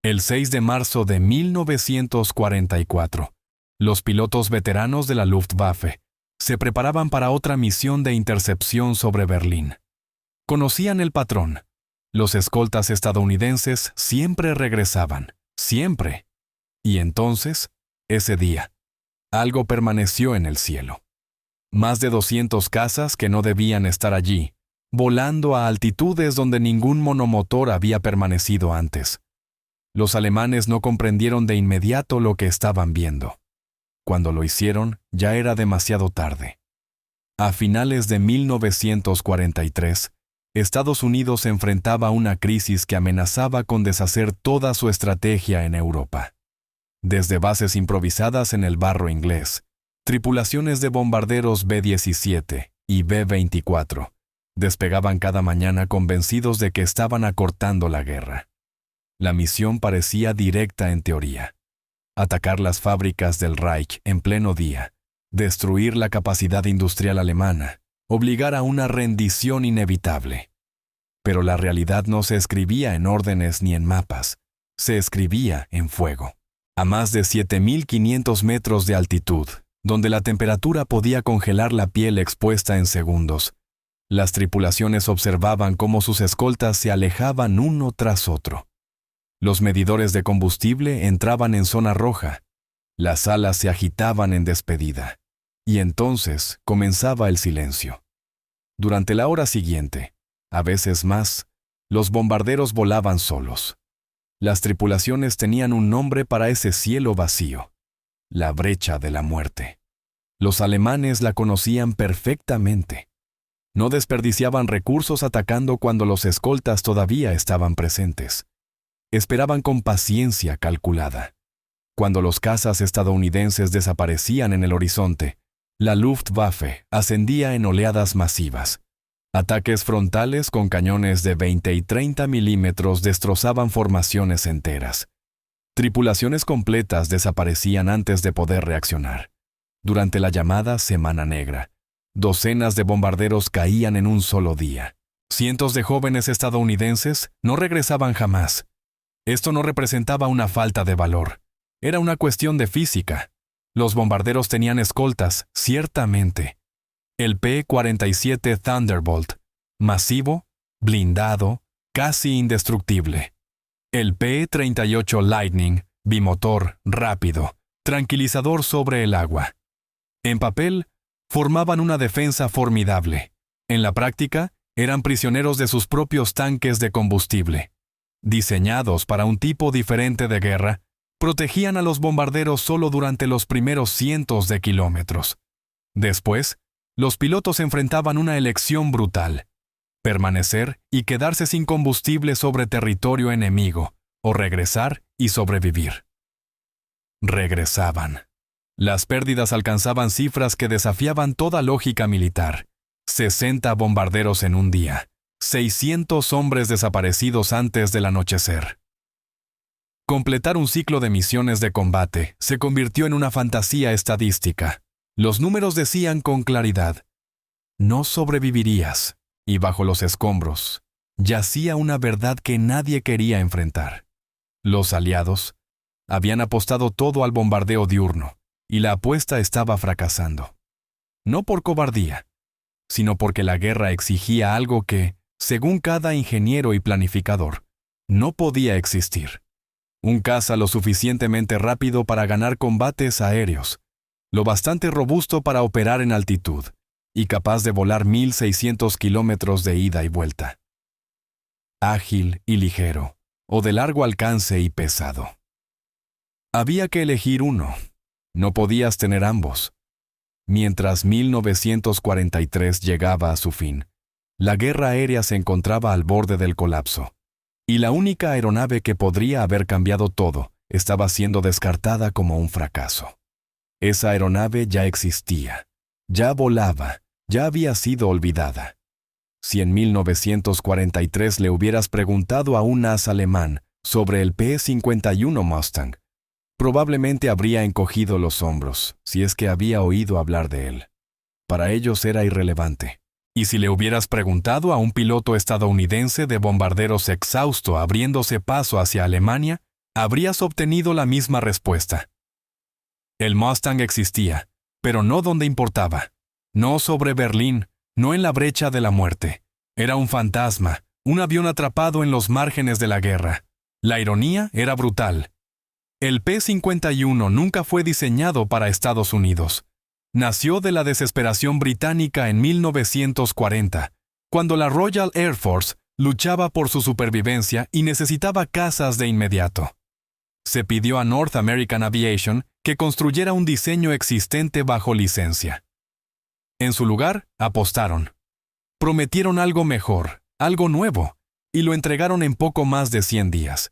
El 6 de marzo de 1944, los pilotos veteranos de la Luftwaffe se preparaban para otra misión de intercepción sobre Berlín. Conocían el patrón. Los escoltas estadounidenses siempre regresaban, siempre. Y entonces, ese día, algo permaneció en el cielo. Más de 200 cazas que no debían estar allí, volando a altitudes donde ningún monomotor había permanecido antes. Los alemanes no comprendieron de inmediato lo que estaban viendo. Cuando lo hicieron, ya era demasiado tarde. A finales de 1943, Estados Unidos se enfrentaba a una crisis que amenazaba con deshacer toda su estrategia en Europa. Desde bases improvisadas en el barro inglés, tripulaciones de bombarderos B-17 y B-24 despegaban cada mañana convencidos de que estaban acortando la guerra. La misión parecía directa en teoría: atacar las fábricas del Reich en pleno día, destruir la capacidad industrial alemana, obligar a una rendición inevitable. Pero la realidad no se escribía en órdenes ni en mapas, se escribía en fuego. A más de 7.500 metros de altitud, donde la temperatura podía congelar la piel expuesta en segundos, las tripulaciones observaban cómo sus escoltas se alejaban uno tras otro. Los medidores de combustible entraban en zona roja, las alas se agitaban en despedida, y entonces comenzaba el silencio. Durante la hora siguiente, a veces más, los bombarderos volaban solos. Las tripulaciones tenían un nombre para ese cielo vacío: la brecha de la muerte. Los alemanes la conocían perfectamente. No desperdiciaban recursos atacando cuando los escoltas todavía estaban presentes. Esperaban con paciencia calculada. Cuando los cazas estadounidenses desaparecían en el horizonte, la Luftwaffe ascendía en oleadas masivas. Ataques frontales con cañones de 20 y 30 milímetros destrozaban formaciones enteras. Tripulaciones completas desaparecían antes de poder reaccionar. Durante la llamada Semana Negra, docenas de bombarderos caían en un solo día. Cientos de jóvenes estadounidenses no regresaban jamás. Esto no representaba una falta de valor. Era una cuestión de física. Los bombarderos tenían escoltas, ciertamente. El P-47 Thunderbolt, masivo, blindado, casi indestructible. El P-38 Lightning, bimotor, rápido, tranquilizador sobre el agua. En papel, formaban una defensa formidable. En la práctica, eran prisioneros de sus propios tanques de combustible. Diseñados para un tipo diferente de guerra, protegían a los bombarderos solo durante los primeros cientos de kilómetros. Después, los pilotos enfrentaban una elección brutal: permanecer y quedarse sin combustible sobre territorio enemigo, o regresar y sobrevivir. Regresaban. Las pérdidas alcanzaban cifras que desafiaban toda lógica militar. 60 bombarderos en un día, 600 hombres desaparecidos antes del anochecer. Completar un ciclo de misiones de combate se convirtió en una fantasía estadística. Los números decían con claridad: no sobrevivirías, y bajo los escombros yacía una verdad que nadie quería enfrentar. Los aliados habían apostado todo al bombardeo diurno, y la apuesta estaba fracasando. No por cobardía, sino porque la guerra exigía algo que, según cada ingeniero y planificador, no podía existir: un caza lo suficientemente rápido para ganar combates aéreos, lo bastante robusto para operar en altitud, y capaz de volar 1.600 kilómetros de ida y vuelta. Ágil y ligero, o de largo alcance y pesado. Había que elegir uno. No podías tener ambos. Mientras 1943 llegaba a su fin, la guerra aérea se encontraba al borde del colapso, y la única aeronave que podría haber cambiado todo estaba siendo descartada como un fracaso. Esa aeronave ya existía, ya volaba, ya había sido olvidada. Si en 1943 le hubieras preguntado a un as alemán sobre el P-51 Mustang, probablemente habría encogido los hombros, si es que había oído hablar de él. Para ellos era irrelevante. Y si le hubieras preguntado a un piloto estadounidense de bombarderos exhausto abriéndose paso hacia Alemania, habrías obtenido la misma respuesta. El Mustang existía, pero no donde importaba. No sobre Berlín, no en la brecha de la muerte. Era un fantasma, un avión atrapado en los márgenes de la guerra. La ironía era brutal. El P-51 nunca fue diseñado para Estados Unidos. Nació de la desesperación británica en 1940, cuando la Royal Air Force luchaba por su supervivencia y necesitaba cazas de inmediato. Se pidió a North American Aviation que construyera un diseño existente bajo licencia. En su lugar, apostaron. Prometieron algo mejor, algo nuevo, y lo entregaron en poco más de 100 días.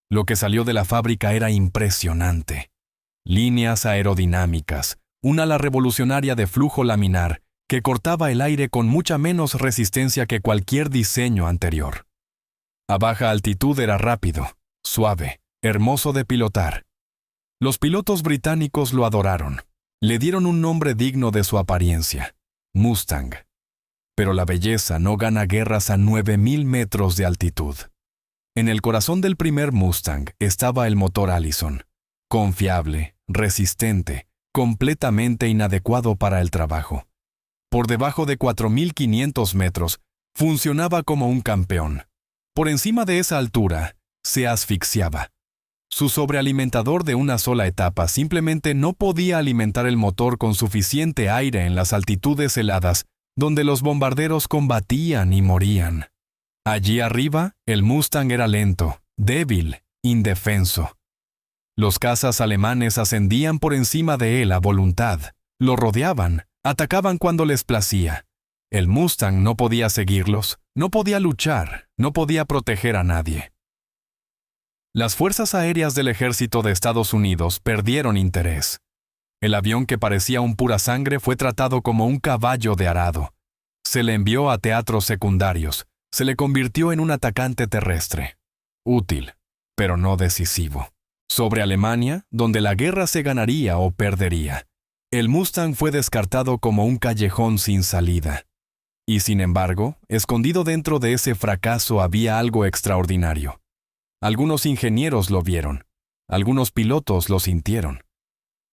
Lo que salió de la fábrica era impresionante. Líneas aerodinámicas, un ala revolucionaria de flujo laminar que cortaba el aire con mucha menos resistencia que cualquier diseño anterior. A baja altitud era rápido, suave, hermoso de pilotar. Los pilotos británicos lo adoraron. Le dieron un nombre digno de su apariencia, Mustang. Pero la belleza no gana guerras a 9.000 metros de altitud. En el corazón del primer Mustang estaba el motor Allison, confiable, resistente, completamente inadecuado para el trabajo. Por debajo de 4.500 metros, funcionaba como un campeón. Por encima de esa altura, se asfixiaba. Su sobrealimentador de una sola etapa simplemente no podía alimentar el motor con suficiente aire en las altitudes heladas, donde los bombarderos combatían y morían. Allí arriba, el Mustang era lento, débil, indefenso. Los cazas alemanes ascendían por encima de él a voluntad, lo rodeaban, atacaban cuando les placía. El Mustang no podía seguirlos, no podía luchar, no podía proteger a nadie. Las fuerzas aéreas del ejército de Estados Unidos perdieron interés. El avión que parecía un pura sangre fue tratado como un caballo de arado. Se le envió a teatros secundarios, se le convirtió en un atacante terrestre. Útil, pero no decisivo. Sobre Alemania, donde la guerra se ganaría o perdería, el Mustang fue descartado como un callejón sin salida. Y sin embargo, escondido dentro de ese fracaso había algo extraordinario. Algunos ingenieros lo vieron, algunos pilotos lo sintieron.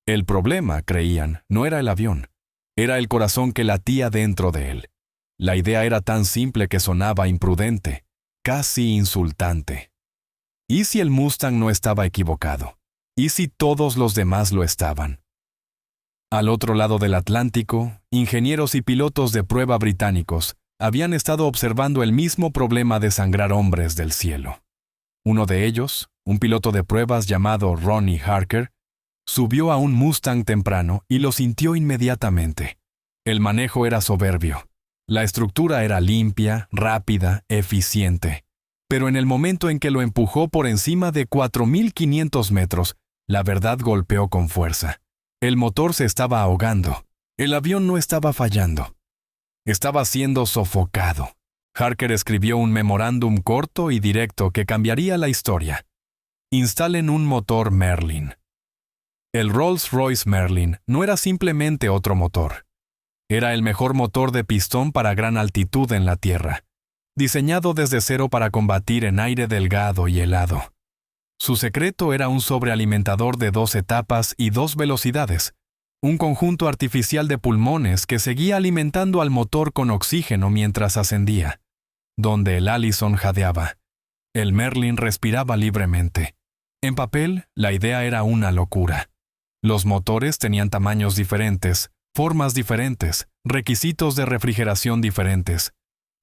El problema, creían, no era el avión, era el corazón que latía dentro de él. La idea era tan simple que sonaba imprudente, casi insultante. ¿Y si el Mustang no estaba equivocado? ¿Y si todos los demás lo estaban? Al otro lado del Atlántico, ingenieros y pilotos de prueba británicos habían estado observando el mismo problema de sangrar hombres del cielo. Uno de ellos, un piloto de pruebas llamado Ronnie Harker, subió a un Mustang temprano y lo sintió inmediatamente. El manejo era soberbio. La estructura era limpia, rápida, eficiente. Pero en el momento en que lo empujó por encima de 4.500 metros, la verdad golpeó con fuerza. El motor se estaba ahogando. El avión no estaba fallando. Estaba siendo sofocado. Harker escribió un memorándum corto y directo que cambiaría la historia. Instalen un motor Merlin. El Rolls-Royce Merlin no era simplemente otro motor. Era el mejor motor de pistón para gran altitud en la Tierra, diseñado desde cero para combatir en aire delgado y helado. Su secreto era un sobrealimentador de 2 etapas y 2 velocidades, un conjunto artificial de pulmones que seguía alimentando al motor con oxígeno mientras ascendía. Donde el Allison jadeaba, el Merlin respiraba libremente. En papel, la idea era una locura. Los motores tenían tamaños diferentes, formas diferentes, requisitos de refrigeración diferentes.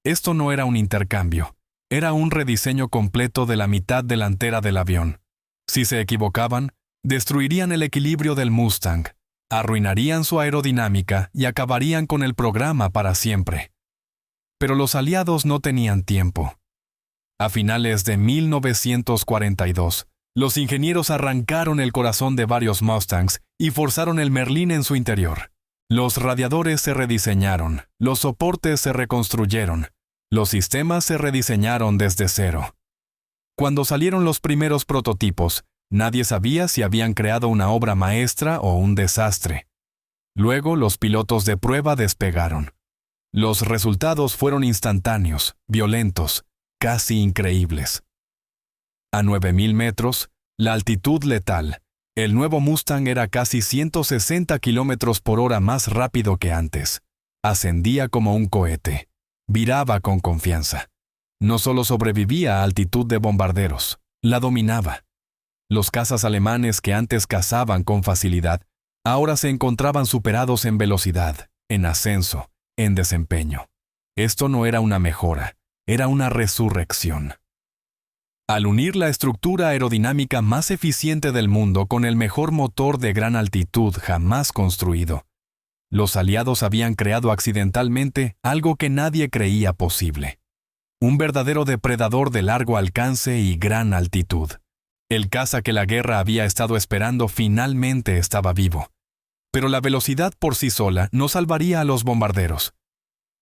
Esto no era un intercambio, era un rediseño completo de la mitad delantera del avión. Si se equivocaban, destruirían el equilibrio del Mustang, arruinarían su aerodinámica y acabarían con el programa para siempre. Pero los aliados no tenían tiempo. A finales de 1942, los ingenieros arrancaron el corazón de varios Mustangs y forzaron el Merlin en su interior. Los radiadores se rediseñaron, los soportes se reconstruyeron, los sistemas se rediseñaron desde cero. Cuando salieron los primeros prototipos, nadie sabía si habían creado una obra maestra o un desastre. Luego los pilotos de prueba despegaron. Los resultados fueron instantáneos, violentos, casi increíbles. A 9.000 metros, La altitud letal. El nuevo Mustang era casi 160 kilómetros por hora más rápido que antes. Ascendía como un cohete. Viraba con confianza. No solo sobrevivía a altitud de bombarderos, la dominaba. Los cazas alemanes que antes cazaban con facilidad, ahora se encontraban superados en velocidad, en ascenso, en desempeño. Esto no era una mejora, era una resurrección. Al unir la estructura aerodinámica más eficiente del mundo con el mejor motor de gran altitud jamás construido, los aliados habían creado accidentalmente algo que nadie creía posible. Un verdadero depredador de largo alcance y gran altitud. El caza que la guerra había estado esperando finalmente estaba vivo. Pero la velocidad por sí sola no salvaría a los bombarderos.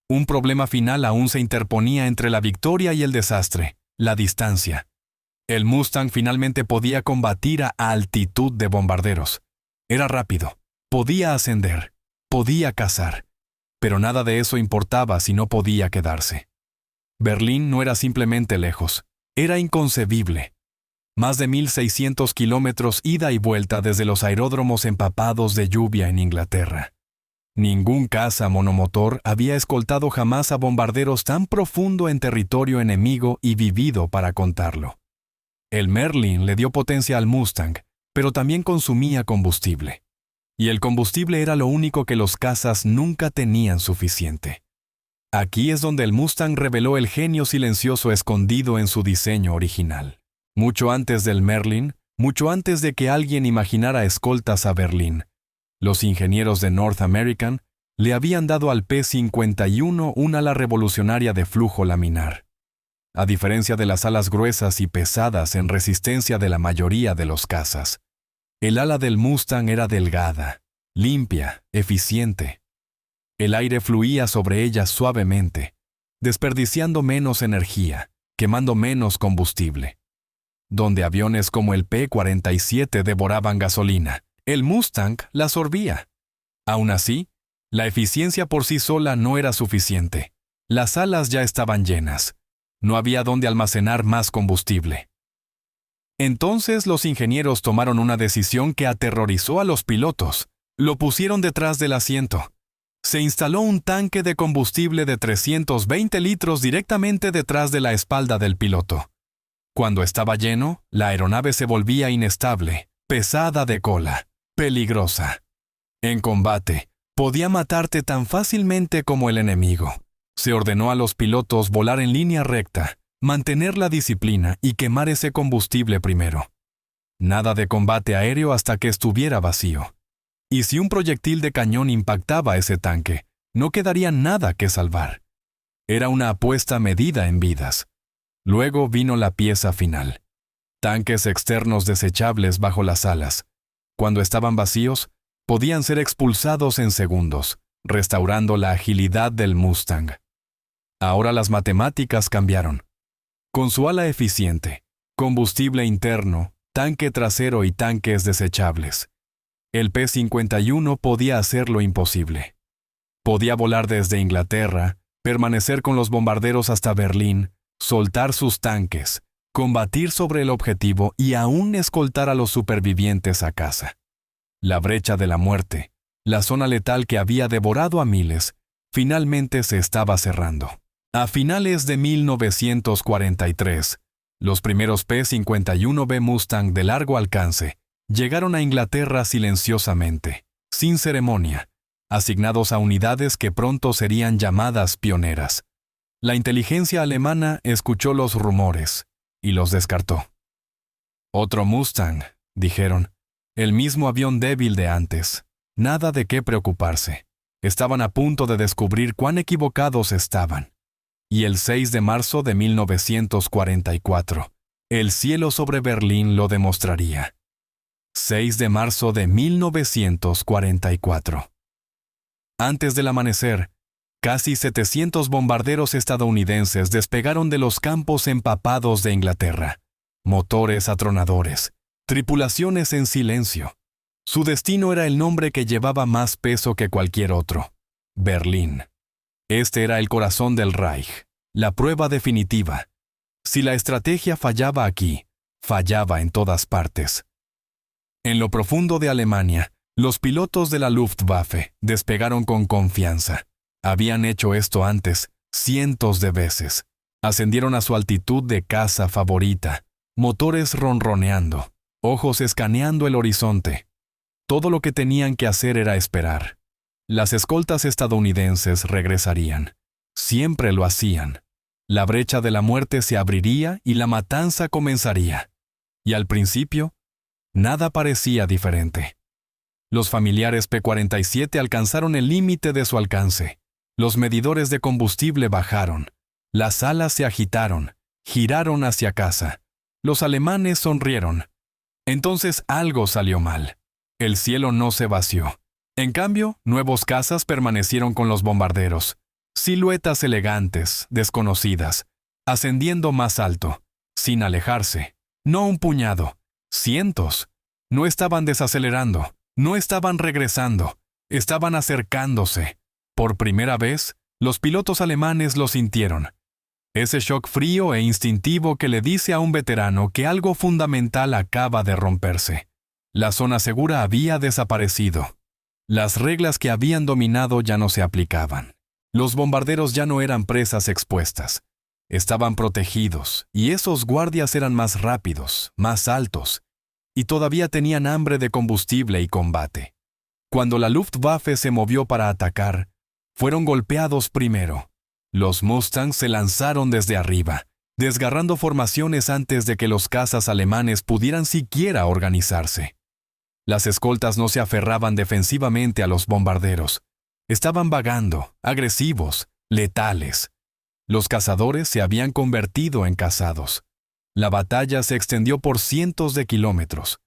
Un problema final aún se interponía entre la victoria y el desastre: la distancia. El Mustang finalmente podía combatir a altitud de bombarderos. Era rápido, podía ascender, podía cazar, pero nada de eso importaba si no podía quedarse. Berlín no era simplemente lejos, era inconcebible. Más de 1.600 kilómetros ida y vuelta desde los aeródromos empapados de lluvia en Inglaterra. Ningún caza monomotor había escoltado jamás a bombarderos tan profundo en territorio enemigo y vivido para contarlo. El Merlin le dio potencia al Mustang, pero también consumía combustible. Y el combustible era lo único que los cazas nunca tenían suficiente. Aquí es donde el Mustang reveló el genio silencioso escondido en su diseño original. Mucho antes del Merlin, mucho antes de que alguien imaginara escoltas a Berlín, los ingenieros de North American le habían dado al P-51 un ala revolucionaria de flujo laminar. A diferencia de las alas gruesas y pesadas en resistencia de la mayoría de los cazas, el ala del Mustang era delgada, limpia, eficiente. El aire fluía sobre ella suavemente, desperdiciando menos energía, quemando menos combustible. Donde aviones como el P-47 devoraban gasolina, el Mustang la sorbía. Aún así, la eficiencia por sí sola no era suficiente. Las alas ya estaban llenas. No había dónde almacenar más combustible. Entonces los ingenieros tomaron una decisión que aterrorizó a los pilotos. Lo pusieron detrás del asiento. Se instaló un tanque de combustible de 320 litros directamente detrás de la espalda del piloto. Cuando estaba lleno, la aeronave se volvía inestable, pesada de cola, peligrosa. En combate, podía matarte tan fácilmente como el enemigo. Se ordenó a los pilotos volar en línea recta, mantener la disciplina y quemar ese combustible primero. Nada de combate aéreo hasta que estuviera vacío. Y si un proyectil de cañón impactaba ese tanque, no quedaría nada que salvar. Era una apuesta medida en vidas. Luego vino la pieza final. Tanques externos desechables bajo las alas. Cuando estaban vacíos, podían ser expulsados en segundos, restaurando la agilidad del Mustang. Ahora las matemáticas cambiaron. Con su ala eficiente, combustible interno, tanque trasero y tanques desechables, el P-51 podía hacer lo imposible. Podía volar desde Inglaterra, permanecer con los bombarderos hasta Berlín, soltar sus tanques, combatir sobre el objetivo y aún escoltar a los supervivientes a casa. La brecha de la muerte, la zona letal que había devorado a miles, finalmente se estaba cerrando. A finales de 1943, los primeros P-51B Mustang de largo alcance llegaron a Inglaterra silenciosamente, sin ceremonia, asignados a unidades que pronto serían llamadas pioneras. La inteligencia alemana escuchó los rumores y los descartó. Otro Mustang, dijeron, el mismo avión débil de antes. Nada de qué preocuparse. Estaban a punto de descubrir cuán equivocados estaban. Y el 6 de marzo de 1944, el cielo sobre Berlín lo demostraría. 6 de marzo de 1944. Antes del amanecer, casi 700 bombarderos estadounidenses despegaron de los campos empapados de Inglaterra. Motores atronadores, tripulaciones en silencio. Su destino era el nombre que llevaba más peso que cualquier otro: Berlín. Este era el corazón del Reich, la prueba definitiva. Si la estrategia fallaba aquí, fallaba en todas partes. En lo profundo de Alemania, los pilotos de la Luftwaffe despegaron con confianza. Habían hecho esto antes, cientos de veces. Ascendieron a su altitud de caza favorita, motores ronroneando, ojos escaneando el horizonte. Todo lo que tenían que hacer era esperar. Las escoltas estadounidenses regresarían. Siempre lo hacían. La brecha de la muerte se abriría y la matanza comenzaría. Y al principio, nada parecía diferente. Los familiares P-47 alcanzaron el límite de su alcance. Los medidores de combustible bajaron. Las alas se agitaron, giraron hacia casa. Los alemanes sonrieron. Entonces algo salió mal. El cielo no se vació. En cambio, nuevos cazas permanecieron con los bombarderos. Siluetas elegantes, desconocidas, ascendiendo más alto, sin alejarse. No un puñado, cientos. No estaban desacelerando, no estaban regresando, estaban acercándose. Por primera vez, los pilotos alemanes lo sintieron. Ese shock frío e instintivo que le dice a un veterano que algo fundamental acaba de romperse. La zona segura había desaparecido. Las reglas que habían dominado ya no se aplicaban. Los bombarderos ya no eran presas expuestas. Estaban protegidos, y esos guardias eran más rápidos, más altos, y todavía tenían hambre de combustible y combate. Cuando la Luftwaffe se movió para atacar, fueron golpeados primero. Los Mustangs se lanzaron desde arriba, desgarrando formaciones antes de que los cazas alemanes pudieran siquiera organizarse. Las escoltas no se aferraban defensivamente a los bombarderos. Estaban vagando, agresivos, letales. Los cazadores se habían convertido en cazados. La batalla se extendió por cientos de kilómetros.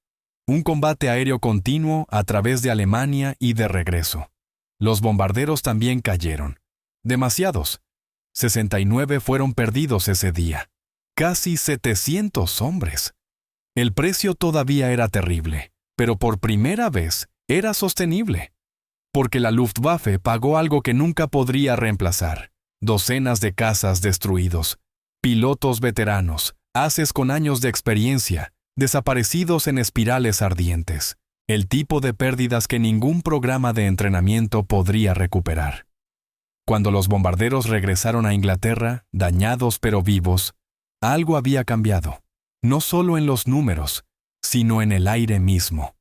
Un combate aéreo continuo a través de Alemania y de regreso. Los bombarderos también cayeron. Demasiados. 69 fueron perdidos ese día. Casi 700 hombres. El precio todavía era terrible, pero por primera vez era sostenible. Porque la Luftwaffe pagó algo que nunca podría reemplazar. Docenas de cazas destruidos, pilotos veteranos, ases con años de experiencia, desaparecidos en espirales ardientes. El tipo de pérdidas que ningún programa de entrenamiento podría recuperar. Cuando los bombarderos regresaron a Inglaterra, dañados pero vivos, algo había cambiado. No solo en los números, sino en el aire mismo.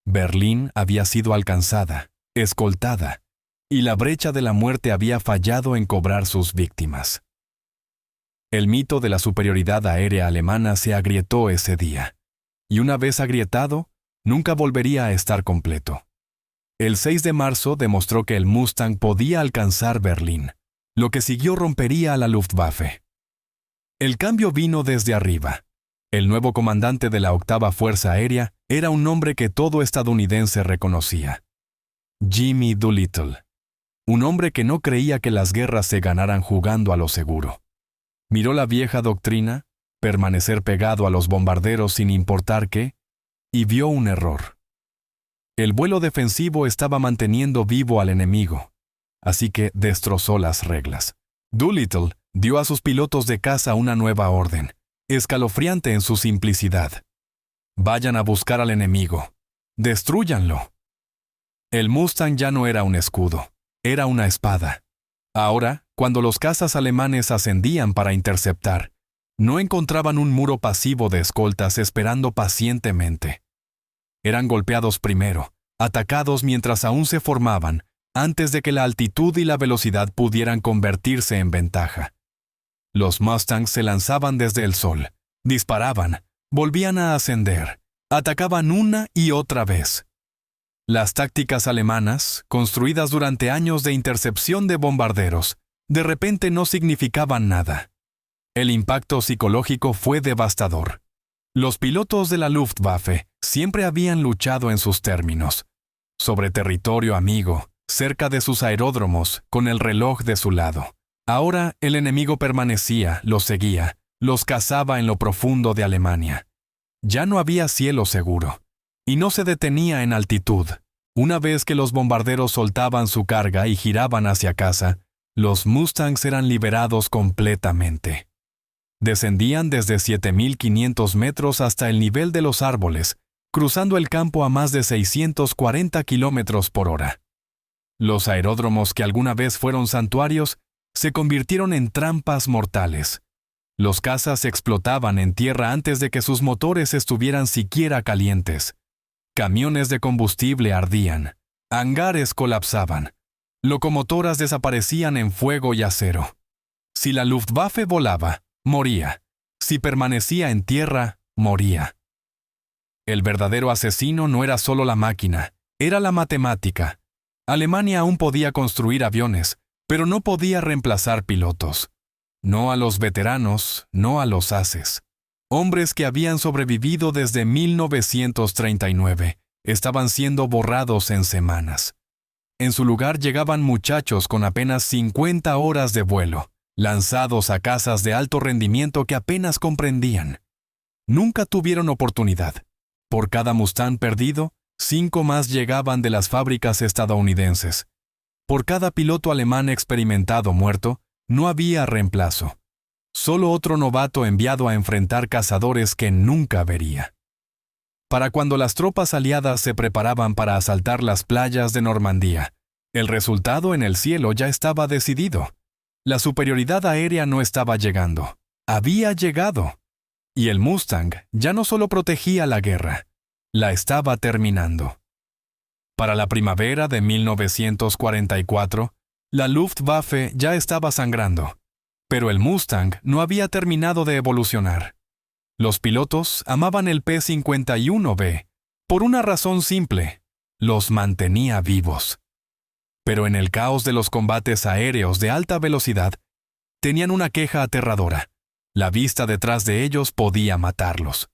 Berlín había sido alcanzada, escoltada, y la brecha de la muerte había fallado en cobrar sus víctimas. El mito de la superioridad aérea alemana se agrietó ese día, y una vez agrietado, nunca volvería a estar completo. El 6 de marzo demostró que el Mustang podía alcanzar Berlín. Lo que siguió rompería a la Luftwaffe. El cambio vino desde arriba. El nuevo comandante de la 8ª Fuerza Aérea era un nombre que todo estadounidense reconocía. Jimmy Doolittle. Un hombre que no creía que las guerras se ganaran jugando a lo seguro. Miró la vieja doctrina, permanecer pegado a los bombarderos sin importar qué, y vio un error. El vuelo defensivo estaba manteniendo vivo al enemigo, así que destrozó las reglas. Doolittle dio a sus pilotos de caza una nueva orden, escalofriante en su simplicidad. Vayan a buscar al enemigo. Destrúyanlo. El Mustang ya no era un escudo, era una espada. Ahora, cuando los cazas alemanes ascendían para interceptar, no encontraban un muro pasivo de escoltas esperando pacientemente. Eran golpeados primero, atacados mientras aún se formaban, antes de que la altitud y la velocidad pudieran convertirse en ventaja. Los Mustangs se lanzaban desde el sol, disparaban, volvían a ascender, atacaban una y otra vez. Las tácticas alemanas, construidas durante años de intercepción de bombarderos, de repente no significaban nada. El impacto psicológico fue devastador. Los pilotos de la Luftwaffe siempre habían luchado en sus términos, sobre territorio amigo, cerca de sus aeródromos, con el reloj de su lado. Ahora el enemigo permanecía, los seguía, los cazaba en lo profundo de Alemania. Ya no había cielo seguro, y no se detenía en altitud. Una vez que los bombarderos soltaban su carga y giraban hacia casa, los Mustangs eran liberados completamente. Descendían desde 7.500 metros hasta el nivel de los árboles, cruzando el campo a más de 640 kilómetros por hora. Los aeródromos que alguna vez fueron santuarios se convirtieron en trampas mortales. Los cazas explotaban en tierra antes de que sus motores estuvieran siquiera calientes. Camiones de combustible ardían. Hangares colapsaban. Locomotoras desaparecían en fuego y acero. Si la Luftwaffe volaba, moría. Si permanecía en tierra, moría. El verdadero asesino no era solo la máquina, era la matemática. Alemania aún podía construir aviones, pero no podía reemplazar pilotos. No a los veteranos, no a los ases. Hombres que habían sobrevivido desde 1939 estaban siendo borrados en semanas. En su lugar llegaban muchachos con apenas 50 horas de vuelo, lanzados a cazas de alto rendimiento que apenas comprendían. Nunca tuvieron oportunidad. Por cada Mustang perdido, 5 más llegaban de las fábricas estadounidenses. Por cada piloto alemán experimentado muerto, no había reemplazo. Solo otro novato enviado a enfrentar cazadores que nunca vería. Para cuando las tropas aliadas se preparaban para asaltar las playas de Normandía, el resultado en el cielo ya estaba decidido. La superioridad aérea no estaba llegando, había llegado. Y el Mustang ya no solo protegía la guerra, la estaba terminando. Para la primavera de 1944, la Luftwaffe ya estaba sangrando, pero el Mustang no había terminado de evolucionar. Los pilotos amaban el P-51B, por una razón simple: los mantenía vivos. Pero en el caos de los combates aéreos de alta velocidad, tenían una queja aterradora: la vista detrás de ellos podía matarlos.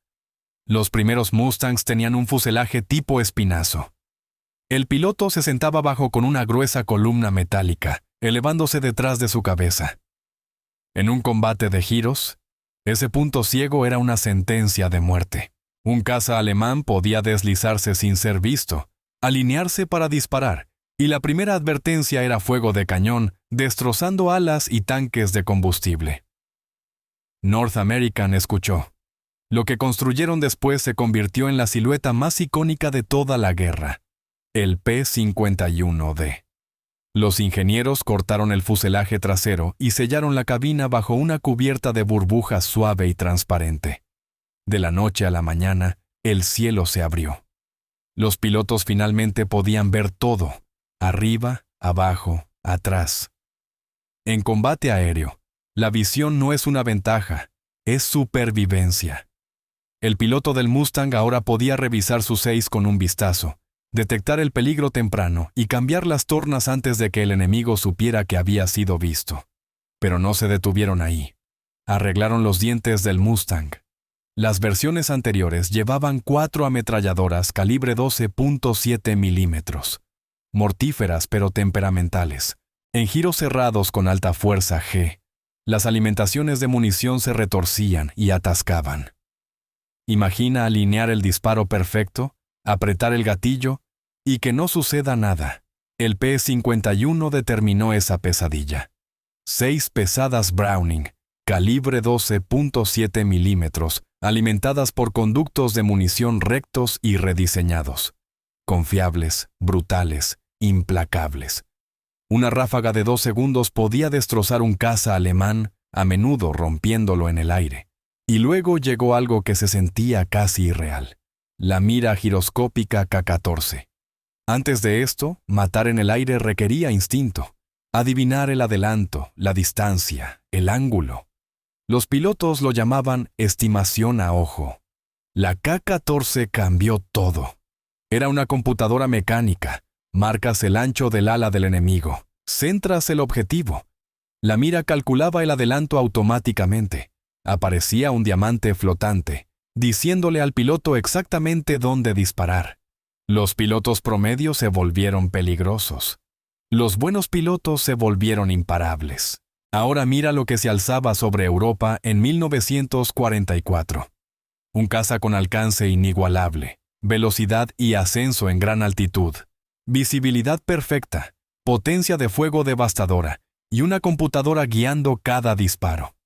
Los primeros Mustangs tenían un fuselaje tipo espinazo. El piloto se sentaba abajo con una gruesa columna metálica, elevándose detrás de su cabeza. En un combate de giros, ese punto ciego era una sentencia de muerte. Un caza alemán podía deslizarse sin ser visto, alinearse para disparar, y la primera advertencia era fuego de cañón, destrozando alas y tanques de combustible. North American escuchó. Lo que construyeron después se convirtió en la silueta más icónica de toda la guerra: el P-51D. Los ingenieros cortaron el fuselaje trasero y sellaron la cabina bajo una cubierta de burbujas suave y transparente. De la noche a la mañana, el cielo se abrió. Los pilotos finalmente podían ver todo: arriba, abajo, atrás. En combate aéreo, la visión no es una ventaja, es supervivencia. El piloto del Mustang ahora podía revisar sus 6 con un vistazo, detectar el peligro temprano y cambiar las tornas antes de que el enemigo supiera que había sido visto. Pero no se detuvieron ahí. Arreglaron los dientes del Mustang. Las versiones anteriores llevaban 4 ametralladoras calibre 12.7 milímetros, mortíferas pero temperamentales, en giros cerrados con alta fuerza G. Las alimentaciones de munición se retorcían y atascaban. Imagina alinear el disparo perfecto, apretar el gatillo y que no suceda nada. El P-51 determinó esa pesadilla. 6 pesadas Browning, calibre 12.7 milímetros, alimentadas por conductos de munición rectos y rediseñados. Confiables, brutales, implacables. Una ráfaga de 2 segundos podía destrozar un caza alemán, a menudo rompiéndolo en el aire. Y luego llegó algo que se sentía casi irreal: la mira giroscópica K-14. Antes de esto, matar en el aire requería instinto, adivinar el adelanto, la distancia, el ángulo. Los pilotos lo llamaban estimación a ojo. La K-14 cambió todo. Era una computadora mecánica. Marcas el ancho del ala del enemigo. Centras el objetivo. La mira calculaba el adelanto automáticamente. Aparecía un diamante flotante, diciéndole al piloto exactamente dónde disparar. Los pilotos promedio se volvieron peligrosos. Los buenos pilotos se volvieron imparables. Ahora mira lo que se alzaba sobre Europa en 1944. Un caza con alcance inigualable, velocidad y ascenso en gran altitud, visibilidad perfecta, potencia de fuego devastadora y una computadora guiando cada disparo.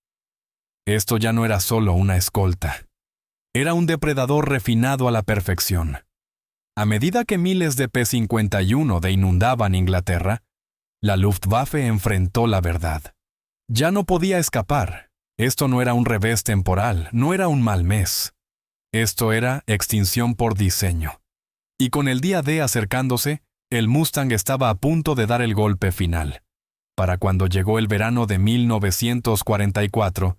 Esto ya no era solo una escolta. Era un depredador refinado a la perfección. A medida que miles de P-51 inundaban Inglaterra, la Luftwaffe enfrentó la verdad. Ya no podía escapar. Esto no era un revés temporal, no era un mal mes. Esto era extinción por diseño. Y con el día D acercándose, el Mustang estaba a punto de dar el golpe final. Para cuando llegó el verano de 1944,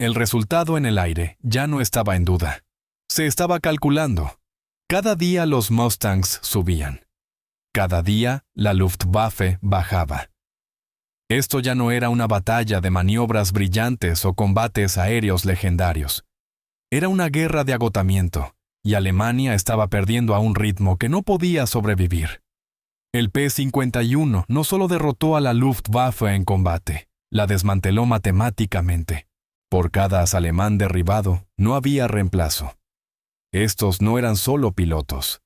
el resultado en el aire ya no estaba en duda. Se estaba calculando. Cada día los Mustangs subían. Cada día la Luftwaffe bajaba. Esto ya no era una batalla de maniobras brillantes o combates aéreos legendarios. Era una guerra de agotamiento, y Alemania estaba perdiendo a un ritmo que no podía sobrevivir. El P-51 no solo derrotó a la Luftwaffe en combate, la desmanteló matemáticamente. Por cada as alemán derribado, no había reemplazo. Estos no eran solo pilotos.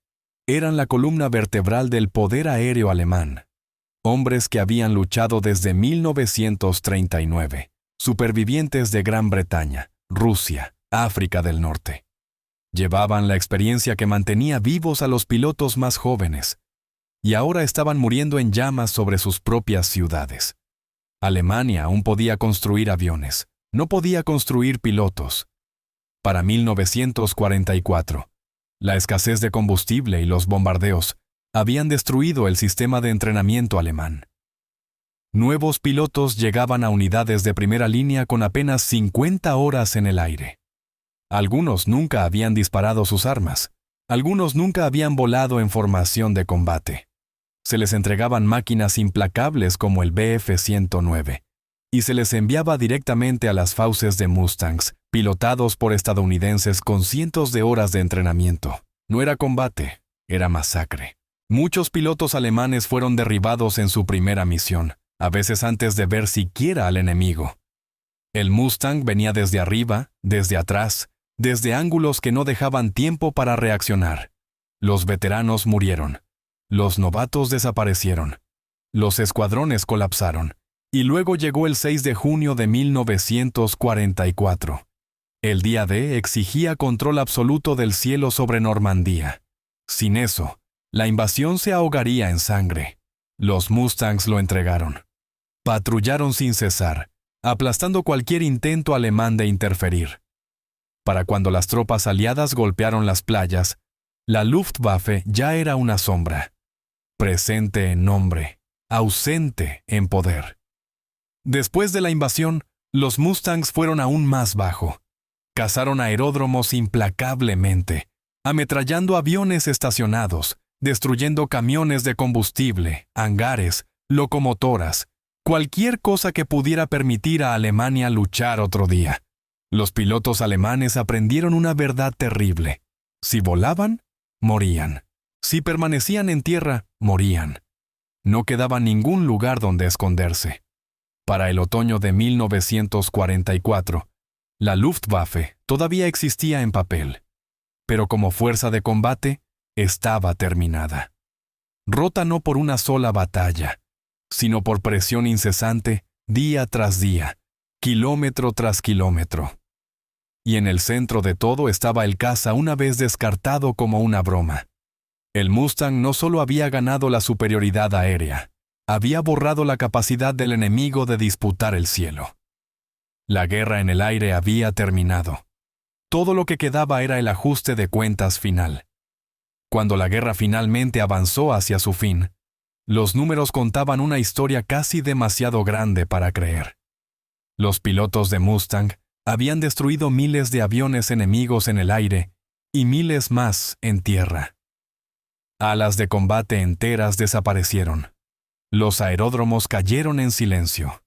Eran la columna vertebral del poder aéreo alemán. Hombres que habían luchado desde 1939, supervivientes de Gran Bretaña, Rusia, África del Norte. Llevaban la experiencia que mantenía vivos a los pilotos más jóvenes, y ahora estaban muriendo en llamas sobre sus propias ciudades. Alemania aún podía construir aviones, no podía construir pilotos. Para 1944, la escasez de combustible y los bombardeos habían destruido el sistema de entrenamiento alemán. Nuevos pilotos llegaban a unidades de primera línea con apenas 50 horas en el aire. Algunos nunca habían disparado sus armas, algunos nunca habían volado en formación de combate. Se les entregaban máquinas implacables como el Bf-109, y se les enviaba directamente a las fauces de Mustangs, pilotados por estadounidenses con cientos de horas de entrenamiento. No era combate, era masacre. Muchos pilotos alemanes fueron derribados en su primera misión, a veces antes de ver siquiera al enemigo. El Mustang venía desde arriba, desde atrás, desde ángulos que no dejaban tiempo para reaccionar. Los veteranos murieron. Los novatos desaparecieron. Los escuadrones colapsaron. Y luego llegó el 6 de junio de 1944. El día D exigía control absoluto del cielo sobre Normandía. Sin eso, la invasión se ahogaría en sangre. Los Mustangs lo entregaron. Patrullaron sin cesar, aplastando cualquier intento alemán de interferir. Para cuando las tropas aliadas golpearon las playas, la Luftwaffe ya era una sombra. Presente en nombre, ausente en poder. Después de la invasión, los Mustangs fueron aún más bajo. Cazaron aeródromos implacablemente, ametrallando aviones estacionados, destruyendo camiones de combustible, hangares, locomotoras, cualquier cosa que pudiera permitir a Alemania luchar otro día. Los pilotos alemanes aprendieron una verdad terrible. Si volaban, morían. Si permanecían en tierra, morían. No quedaba ningún lugar donde esconderse. Para el otoño de 1944, la Luftwaffe todavía existía en papel, pero como fuerza de combate, estaba terminada. Rota no por una sola batalla, sino por presión incesante, día tras día, kilómetro tras kilómetro. Y en el centro de todo estaba el caza una vez descartado como una broma. El Mustang no solo había ganado la superioridad aérea, había borrado la capacidad del enemigo de disputar el cielo. La guerra en el aire había terminado. Todo lo que quedaba era el ajuste de cuentas final. Cuando la guerra finalmente avanzó hacia su fin, los números contaban una historia casi demasiado grande para creer. Los pilotos de Mustang habían destruido miles de aviones enemigos en el aire y miles más en tierra. Alas de combate enteras desaparecieron. Los aeródromos cayeron en silencio.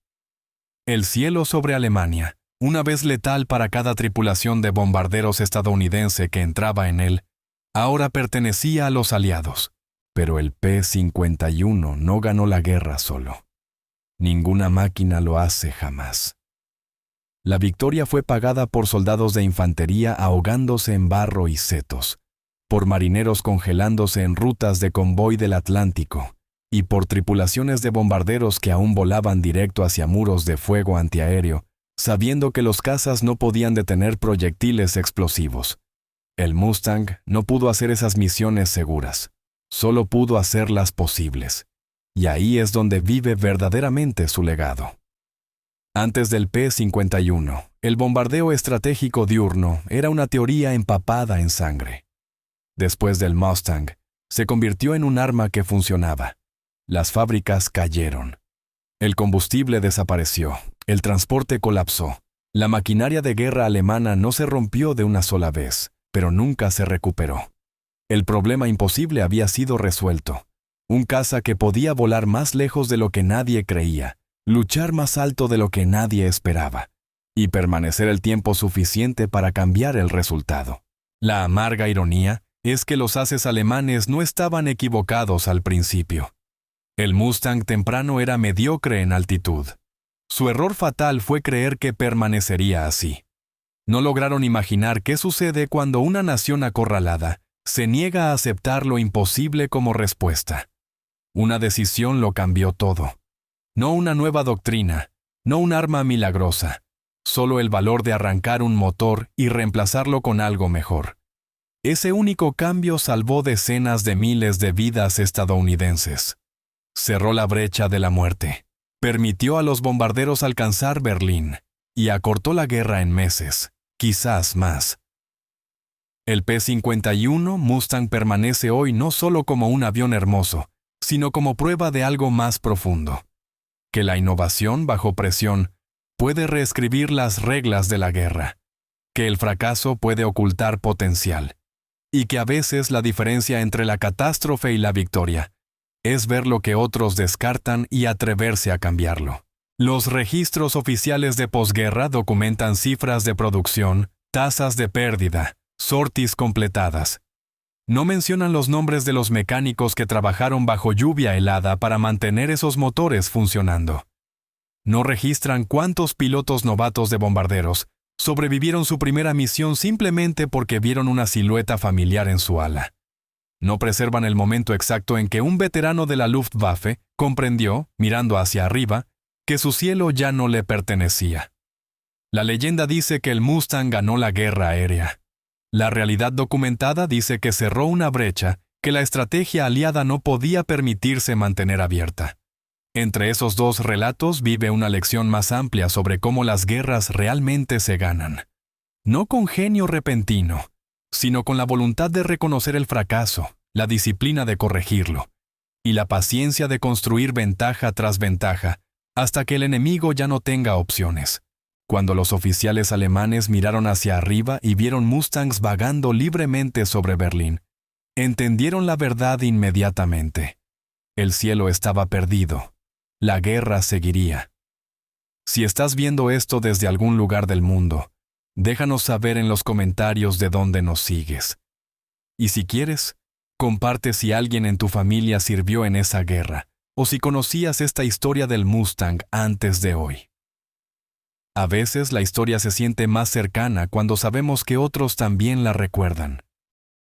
El cielo sobre Alemania, una vez letal para cada tripulación de bombarderos estadounidense que entraba en él, ahora pertenecía a los aliados. Pero el P-51 no ganó la guerra solo. Ninguna máquina lo hace jamás. La victoria fue pagada por soldados de infantería ahogándose en barro y setos, por marineros congelándose en rutas de convoy del Atlántico, y por tripulaciones de bombarderos que aún volaban directo hacia muros de fuego antiaéreo, sabiendo que los cazas no podían detener proyectiles explosivos. El Mustang no pudo hacer esas misiones seguras, solo pudo hacerlas posibles. Y ahí es donde vive verdaderamente su legado. Antes del P-51, el bombardeo estratégico diurno era una teoría empapada en sangre. Después del Mustang, se convirtió en un arma que funcionaba. Las fábricas cayeron. El combustible desapareció, el transporte colapsó. La maquinaria de guerra alemana no se rompió de una sola vez, pero nunca se recuperó. El problema imposible había sido resuelto. Un caza que podía volar más lejos de lo que nadie creía, luchar más alto de lo que nadie esperaba, y permanecer el tiempo suficiente para cambiar el resultado. La amarga ironía es que los ases alemanes no estaban equivocados al principio. El Mustang temprano era mediocre en altitud. Su error fatal fue creer que permanecería así. No lograron imaginar qué sucede cuando una nación acorralada se niega a aceptar lo imposible como respuesta. Una decisión lo cambió todo. No una nueva doctrina, no un arma milagrosa, solo el valor de arrancar un motor y reemplazarlo con algo mejor. Ese único cambio salvó decenas de miles de vidas estadounidenses. Cerró la brecha de la muerte, permitió a los bombarderos alcanzar Berlín y acortó la guerra en meses, quizás más. El P-51 Mustang permanece hoy no solo como un avión hermoso, sino como prueba de algo más profundo. Que la innovación bajo presión puede reescribir las reglas de la guerra, que el fracaso puede ocultar potencial, y que a veces la diferencia entre la catástrofe y la victoria es ver lo que otros descartan y atreverse a cambiarlo. Los registros oficiales de posguerra documentan cifras de producción, tasas de pérdida, sorties completadas. No mencionan los nombres de los mecánicos que trabajaron bajo lluvia helada para mantener esos motores funcionando. No registran cuántos pilotos novatos de bombarderos sobrevivieron su primera misión simplemente porque vieron una silueta familiar en su ala. No preservan el momento exacto en que un veterano de la Luftwaffe comprendió, mirando hacia arriba, que su cielo ya no le pertenecía. La leyenda dice que el Mustang ganó la guerra aérea. La realidad documentada dice que cerró una brecha que la estrategia aliada no podía permitirse mantener abierta. Entre esos dos relatos vive una lección más amplia sobre cómo las guerras realmente se ganan. No con genio repentino, sino con la voluntad de reconocer el fracaso, la disciplina de corregirlo, y la paciencia de construir ventaja tras ventaja, hasta que el enemigo ya no tenga opciones. Cuando los oficiales alemanes miraron hacia arriba y vieron Mustangs vagando libremente sobre Berlín, entendieron la verdad inmediatamente. El cielo estaba perdido. La guerra seguiría. Si estás viendo esto desde algún lugar del mundo, déjanos saber en los comentarios de dónde nos sigues. Y si quieres, comparte si alguien en tu familia sirvió en esa guerra, o si conocías esta historia del Mustang antes de hoy. A veces la historia se siente más cercana cuando sabemos que otros también la recuerdan.